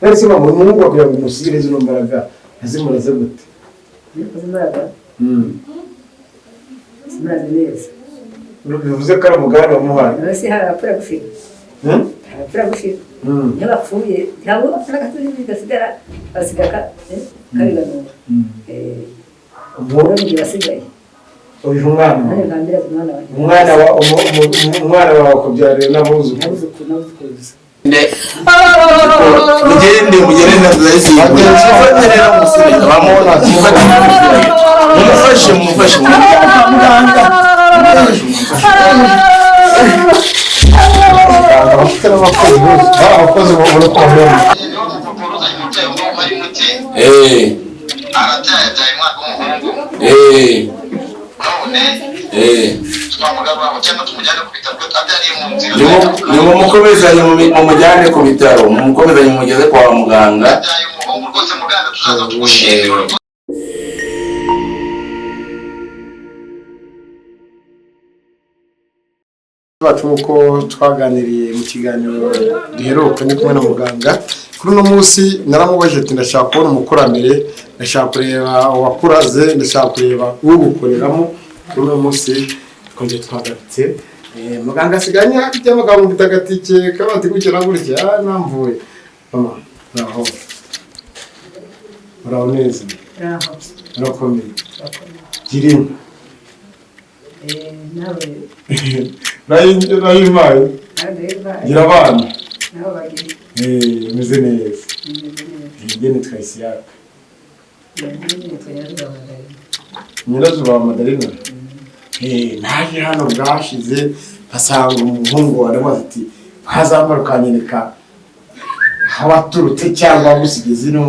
Ese mama Mungu akugira ngo umushyire zino mbaraga azimuraze gute? Imbaraga zimuraze neza. Bivuze ko ari umugabane wamuhaye. Ese harapfura gushira. Harapfura gushira. Ntibapfuye cyangwa n'agaturi bigasigara basigaka kabiganura. Ubwo ni basigaye. Uyu mwana. Umwana wa kubyarira n'abuzu. Mugende ndazisi bagerera musubira bamona mumufashe muganga abakozi bo muri komune Nimukomezanye mumujyane ku bitaro, mumukomezanye mugeze kwa muganga. bacu uko twaganiriye mu kiganiro duheruka ni kumwe na muganga. Kuri uno munsi naramubajije ati ndashaka kubona umukurambere, ndashaka kureba uwakuraze, ndashaka kureba ugukoreramo. Kuri uno munsi twongeye twagarutse muganga asiganye afite amagambo mutagatike kabati gukira gutya namvuye mama naho uraho neza urakomeye girinka nawe imaye gira abana meze neza ngene twayisiyaka nyirazuba wa Madarina. Naje hano bwashize asanga umuhungu aramubaza ati hazamara ukanyereka abaturutse cyangwa gusiga zino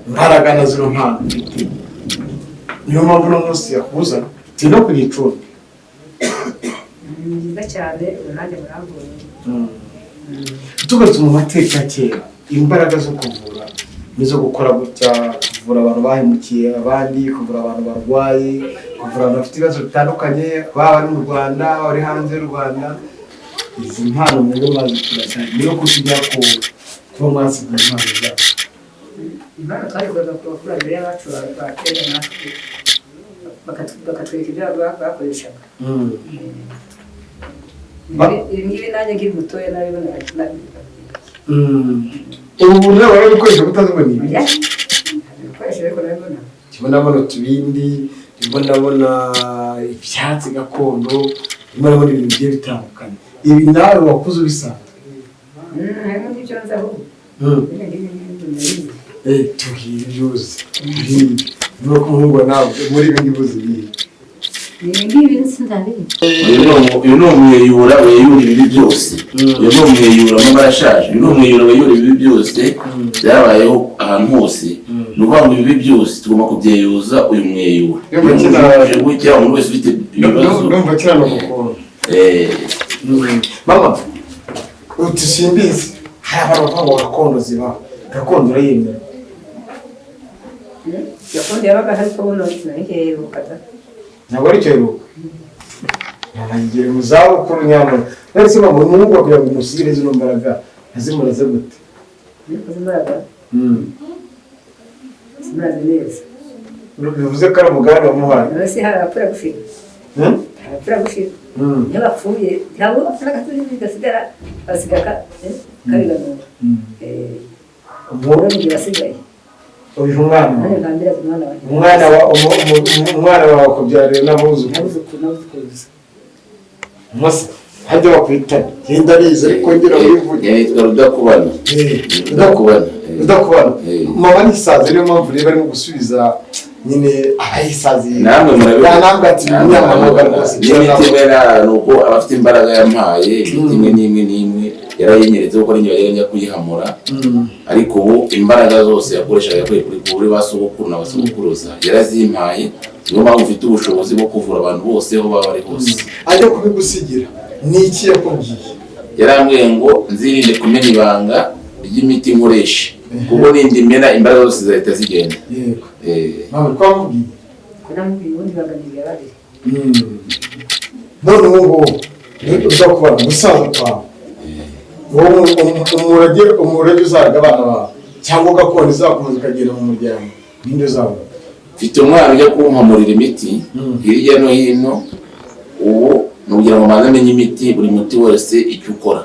mbaraga na zino mpano mfite. Niyo mpamvu uno munsi yakuzana no kuyicunga. nziza cyane nanjye murambuye. Tugarutse mu mateka kera imbaraga zo kuvura nizo gukora gutya, kuvura abantu bahemukiye abandi, kuvura abantu barwaye, kuvura abantu bafite ibibazo bitandukanye, baba ari mu Rwanda bari hanze y'u Rwanda. Izi mpano mwebwe mwazikura cyane niyo kushijya kuba mwasiga impano zabo. Impano twarivuga ku bakurambere bacu ba kera natwe bakatwereka ibyo bakoreshaga. Ngibi nanjye nkiri mutoya nabibona ubu nawe barabikoresha gutazibona ibi ibikoresho ariko nabibona ndabona utubindi, ndabona ibyatsi gakondo, ndabona ibintu bigiye bitandukanye. Ibi nawe wakuze ubisanzwe harimo n'ibyo nzaho tuhiye byose nuko umuhungu nawe muri ibi ngibi uzi ibihe ngibi nsindabiye. Uyu ni umweyura weyura ibi byose. Uyu ni umweyura amabara ashaje. Uyu ni umweyura weyura ibi byose byabayeho ahantu hose. Ni ukuvuga ngo ibi byose tugomba kubyeyuza uyu mweyura. Gutya umuntu wese ufite ibibazo ndumva kirano gukora. Mama uti simbizi hari abantu bavuga gakondo zibaho. Gakondo urayemera? Gakondo yabaga hari ko buno naheruka ntabwo ari cyo ngiye mu zabukuru nyamara. Ese mama Mungu akugira ngo umushyire zino mbaraga azimuraze gute? Imbaraga zimuraze neza. Bivuze ko ari umugabane wamuhaye. Ese harapfura gushira. Harapfura gushira. Ntibapfuye cyangwa n'agaturi bigasigara basigaka kabiganura. Ubwo ni basigaye. Uyu umwana wa kubyarira n'abuzu. Mose hajya bakwita genda rize ariko ngera wivuge. Yitwa Rudakubana. Rudakubana. Mama nisaze niyo mpamvu rero barimo gusubiza nyine abayisazi. Namwe murabona ntabwo ati nyamara rwose. N'imitemera nuko abafite imbaraga yampaye imwe n'imwe yarayenyeretse kuko niyo yajya kuyihamura. Ariko ubu imbaraga zose yakoreshaga yakuye kuri basogokuru na basogokuruza yarazimpaye. Niyo mpamvu ufite ubushobozi bwo kuvura abantu bose aho baba bari hose. Ajya kubigusigira ni iki yakubwiye? Yarambwiye ngo nzirinde kumena ibanga ry'imiti nkoresha kuko nindi mena imbaraga zose zahita zigenda. Mama twamubwiye kunamubwiye ubundi baganiriye babiri. none ubu uzakubana umusaza kwawe umurage uzaga abana bawe cyangwa gakondo izakomeza ukagenda mu muryango ninde uzaba? Mfite umwana ujya kumpamurira imiti hirya no hino, ubu nugira ngo mbanze amenye imiti, buri muti wose icyo ukora.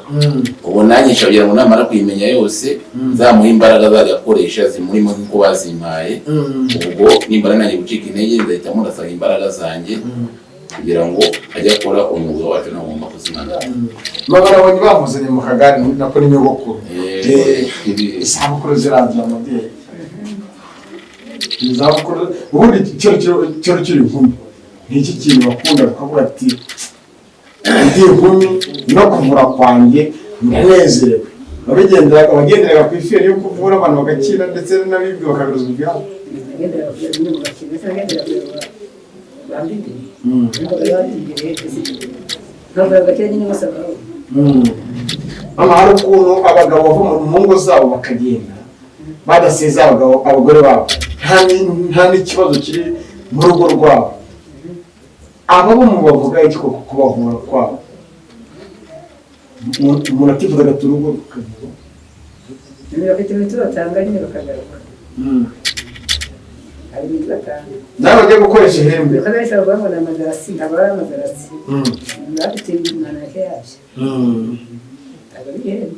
Ubu nanjye nshagira ngo namara kuyimenya yose zamuha imbaraga azajya akoresha zimurimo nk'uko bazimpaye. Ubwo nimbara nanjye gucika intege nzahita murasanga imbaraga zanjye kugira ngo ajye akora umwuga wacu nagomba kuzimana. Babonye bamuzanye mu kagari nako ni nyogokuru. Isabukuru zirangira amabyeyi. Izabukuru ubundi cyo kiri inkumi. N'iki kintu bakunda kuvuga ati ndi inkumi no kuvura kwanjye ndanezerewe. Abagenderaga ku iferi yo kuvura abantu bagakira ndetse n'abibwe bakabiruza ibyabo. Mama, hari ukuntu abagabo bava mu ngo zabo bakagenda badaseze abagore babo, nta n'ikibazo kiri mu rugo rwabo. Aba bo mu bavuga iki koko kubahura kwabo? Umuntu atifuza agata urugo rukavuga bafite imiti batanga nyine bakagaruka. Hari imiti batanga nawe bajya gukoresha ihembe bakagarisha bavuga ngo amadarasi, abari amadarasi bafite imanake yabyo abari ihembe.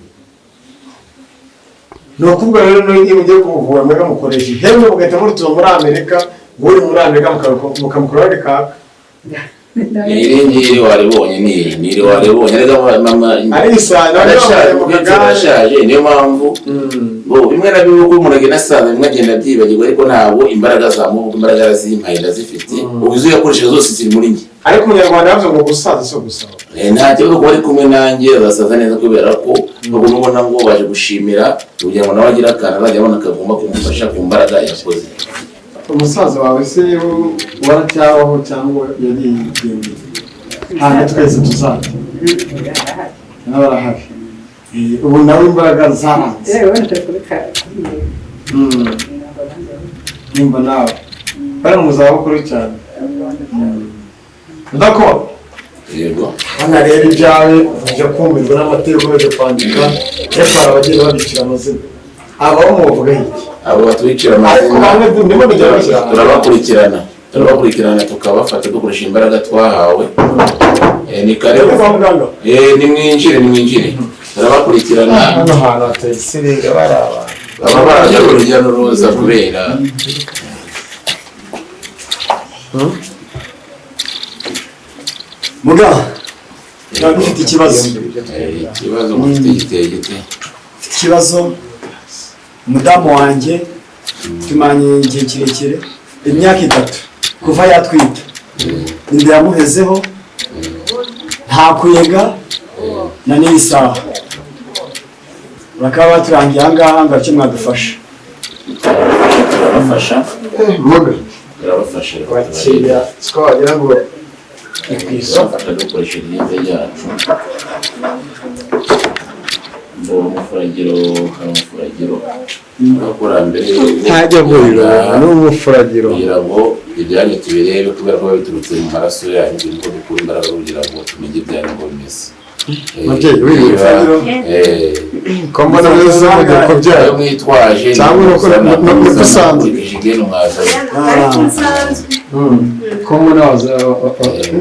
ni ukuvuga rero iyo mugiye kuvura mwega mukoresha ihembe mugahita murituza muri Amerika, uri muri Amerika mukamukora rikaka. Niri waribonye niri waribonye rega mama arisana arashaje, niyo mpamvu bo bimwe na bimwe umuntu agenda asaza bimwe agenda byibagirwa, ariko ntabwo imbaraga zamuvuga, imbaraga zimpaye ndazifite, ubizo yakoresha zose ziri muri njye. Ariko umunyarwanda yavuze ngo gusaza so gusaba. Nta kibazo kuba ari kumwe nanjye azasaza neza kubera ko bagomba ubona ngo baje gushimira kugira ngo nawe agire akantu azajya abona kagomba kumufasha ku mbaraga yakoze. Umusaza wawe se waracyabaho cyangwa yarigendeye? Ntabwo twese tuzajya n'abarahari. Ubu nawe imbaraga zaranze nimba nawe bari mu zabukuru cyane. Ndakora yego hano rero ibyawe ujya kumirwa n'amategeko yo kwandika cyangwa abagenda babicira amazina. Abaho muvuga iki? abo batwicira amazina turabakurikirana tukabafata dukoresha imbaraga twahawe. Ni kare ni mwinjire turabakurikirana. Hano hantu hateye isiringa baraba baba baraje urujya n'uruza kubera muga ufite ikibazo mufite giteye ikibazo. Umudamu wanjye tumanye igihe kirekire, imyaka 3 kuva yatwita, inda yamuhezeho nta kuyega na n'isaha. Bakaba baturangiye ahangaha ngo icyo mwadufasha. turabafasha Muga turabafasha wakiriya siko wagira ngo ikwiso dukoresha imyenda yacu. Umufuragiro abakurambere ntajya vuriro n'umufuragiro kugira ngo ibyanyu tubirebe kubera ko biturutse mu maraso yanyu, ngo dukure imbaraga kugira ngo tumenye ibyanyu ngo bimeze. Mubyeyi w'ibifuragiro ko mbona wese mugiye kubyara mwitwaje cyangwa no dusanzwe igeno mwazanye ko mbona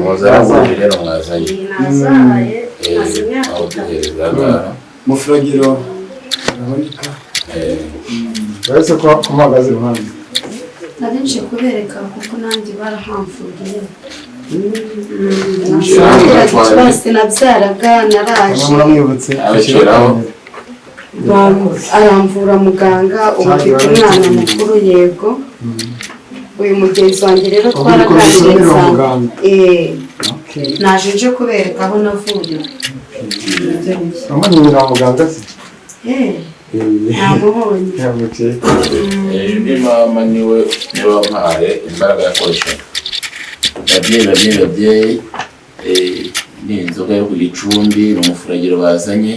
mwazanye rero mwazanye mufuragiro uraboneka uretse ko umuhagaze iruhande. Narinje kubereka kuko nanjye barahamfuriye. Bose nabyaraga naraje abashyiraho aramvura muganga ubu mfite umwana mukuru. Yego uyu mugenzi wanjye rero twaraganiriye naje nje kubereka aho navuye. Amanyira muganga se namubonye undi mama niwe wampaye imbaraga yakoreshaga. Babyeyi ni inzoga yo ku gicumbi, ni umufuragiro bazanye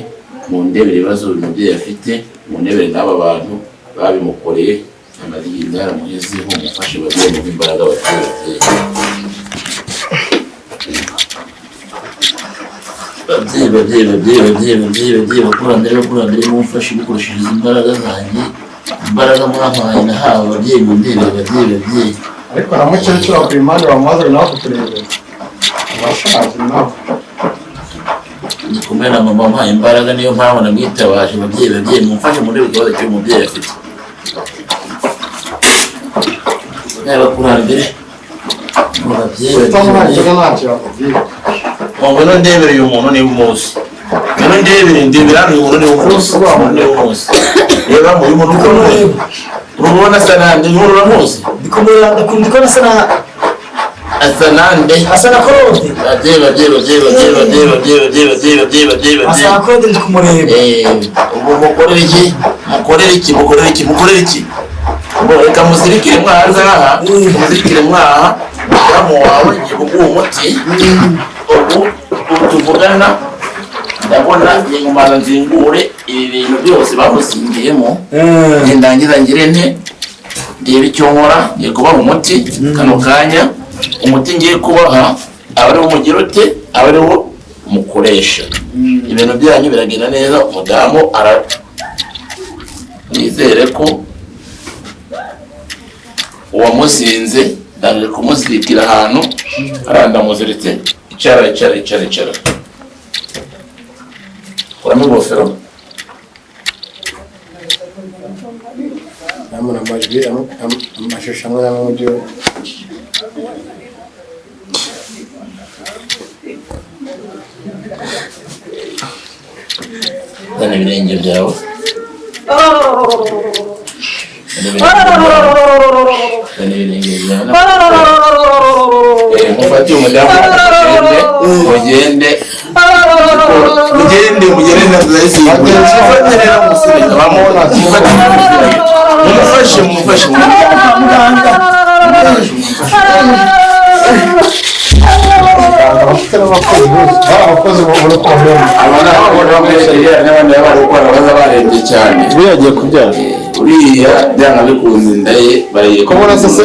mu ndebere ibibazo uyu mubyeyi afite, mu ndebere n'aba bantu babimukoreye amaze igihe yaramuhezeho, mufashe babyeyi mu imbaraga abaturage. babyeyi bakurambere mumfashe mukoresheje imbaraga zanjye imbaraga mwampaye nahawe ababyeyi mundebere ababyeyi ariko na mukecuru ku impande bamubaze nawe kuturebera abashaje nawe ndi kumwe na mama wampaye imbaraga niyo mpamvu namwitabaje ababyeyi mumfashe mundebe ikibazo cy'uyu mubyeyi afite yaba kurambere mu babyeyi utamuhageze ntacyo bakubwira ngwino ndebere uyu muntu niba umuzi ngwino ndebere hano uyu muntu niba umuzi reba mu uyu muntu urabona asa nande uyu muntu uramuzi ndikubona asa na Claude asa na Claude ndi kumureba mukorere iki reka muzirikire mwaha madamu wawe ngiye kuguha umuti ubu tuvugana ndabona ngiye nzingure ibi bintu byose bamusingiyemo ndangiza ngire nte ndebe icyo nkora ngiye kubaha umuti kano kanya umuti ngiye kubaha aba ariwo mugira ute aba ariwo mukoresha ibintu byanyu biragenda neza umudamu nizere ko uwamuzinze ndangije kumuzirikira ahantu arandamuziritse icara uramo ingofero namuna amajwi amashusho amwe n'amwe mu byo zana ibirenge byawe mufate umudamu mugende mumufashe abakozi babona ko n'abandi bari baza barebye cyane yagiye kubyara uriya byanga bikunze inda ye Kubona sasa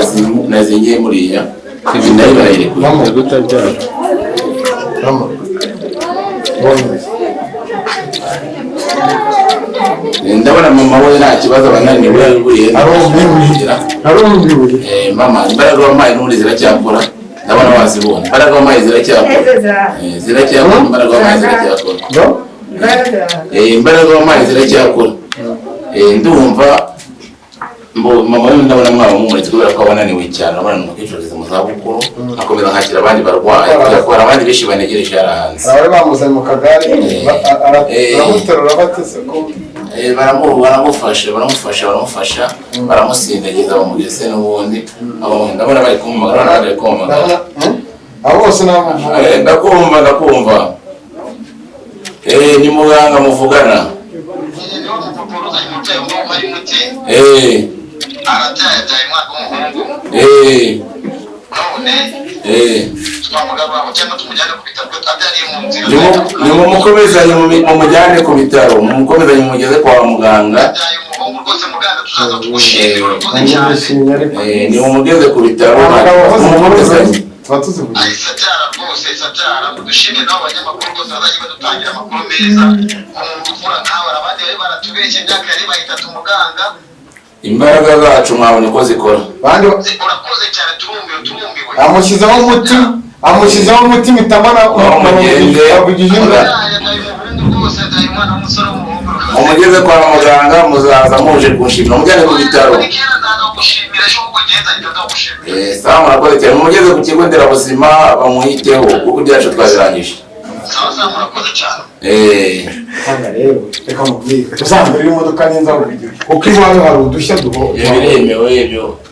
nazingiye muriya inda ye barayirekuye kutabyara ndabona mama we nta kibazo abananiwe buriye mama imbaraga wampaye n'ubundi ziracyakora ndabona wazibona imbaraga wampaye ziracyakora imbaraga wampaye ziracyakora imbaraga wampaye ziracyakora ndumva mama we ndabona mwaba mumuretse kubera ko abananiwe cyane urabona ni umukecuru ageze mu zabukuru akomeza nkakira abandi barwayi kubera abandi benshi banegereje hanze abari bamuzanye mu kagare baramuterura batese ko baramufasha baramusindagiza bamugeze n'ubundi ndabona bari kumumagara abo bose ndakumva ni muganga muvugana arabyaye umwana w'umuhungu none twamugaba cyangwa tumujyane ku bitaro abyariye mu nzira nimumukomezanye mumujyane ku bitaro mumukomezanye mumugeze kwa muganga abyaye umuhungu rwose muganga tuzaza tugushimira urakoze cyane nimumugeze ku bitaro mumukomezanye ahise abyara rwose abyara dushimire n'abo banyamakuru rwose bazajya badutangira amakuru meza umuntu uvura nkawe abandi bari baratubeshye imyaka yari bayitatu muganga imbaraga zacu mwabonye ko zikora urakoze cyane turumbiwe amushyizeho umutima itamana umugeze kwa muganga muzaza muje kunshimira umujyane ku bitaro sawa murakoze cyane mumugeze ku kigo nderabuzima bamwiteho kuko ibyacu twabirangije murakoze cyane reka mubwire uzambere imodoka neza kuko iwawe hari udushya biremewe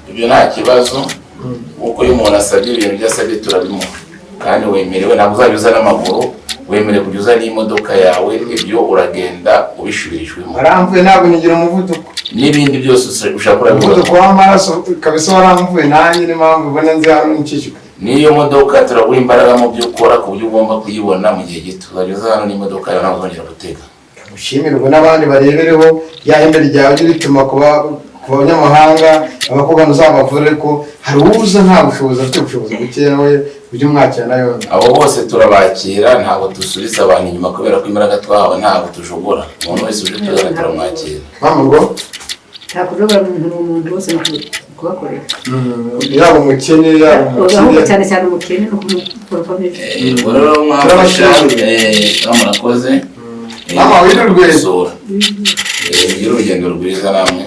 ibyo nta kibazo kuko iyo umuntu asabye ibintu byasabye turabimuha kandi wemerewe ntabwo uzajya uza n'amaguru wemerewe kujya uza n'imodoka yawe ibyo uragenda ubishubirijwemo waramvuye ntabwo nigira umuvuduko n'ibindi byose ushaka kurabikora umuvuduko w'amaraso kabisa waramvuye nanjye niyo mpamvu ubona nzi hano n'ikijwe n'iyo modoka turagura imbaraga mu byo ukora ku buryo ugomba kuyibona mu gihe gito uzajya uza hano n'imodoka yawe ntabwo uzongera gutega ushimirwe n'abandi barebereho ya hembe ryawe rituma ku banyamahanga abakugana uzabavure ko hari uza nta bushobozi afite ubushobozi bukeya nawe ujye umwakira nayo abo bose turabakira ntabwo dusubiza abantu inyuma kubera ko imbaraga twahawe ntabwo tujogora umuntu wese uje tuzana turamwakira mpamvu ngo nta kujogora umuntu wose kubakorera yaba umukene yaba ahubwo cyane cyane umukene no kumukorera rero mwafasha murakoze mama wirirwe mugire urugendo rwiza namwe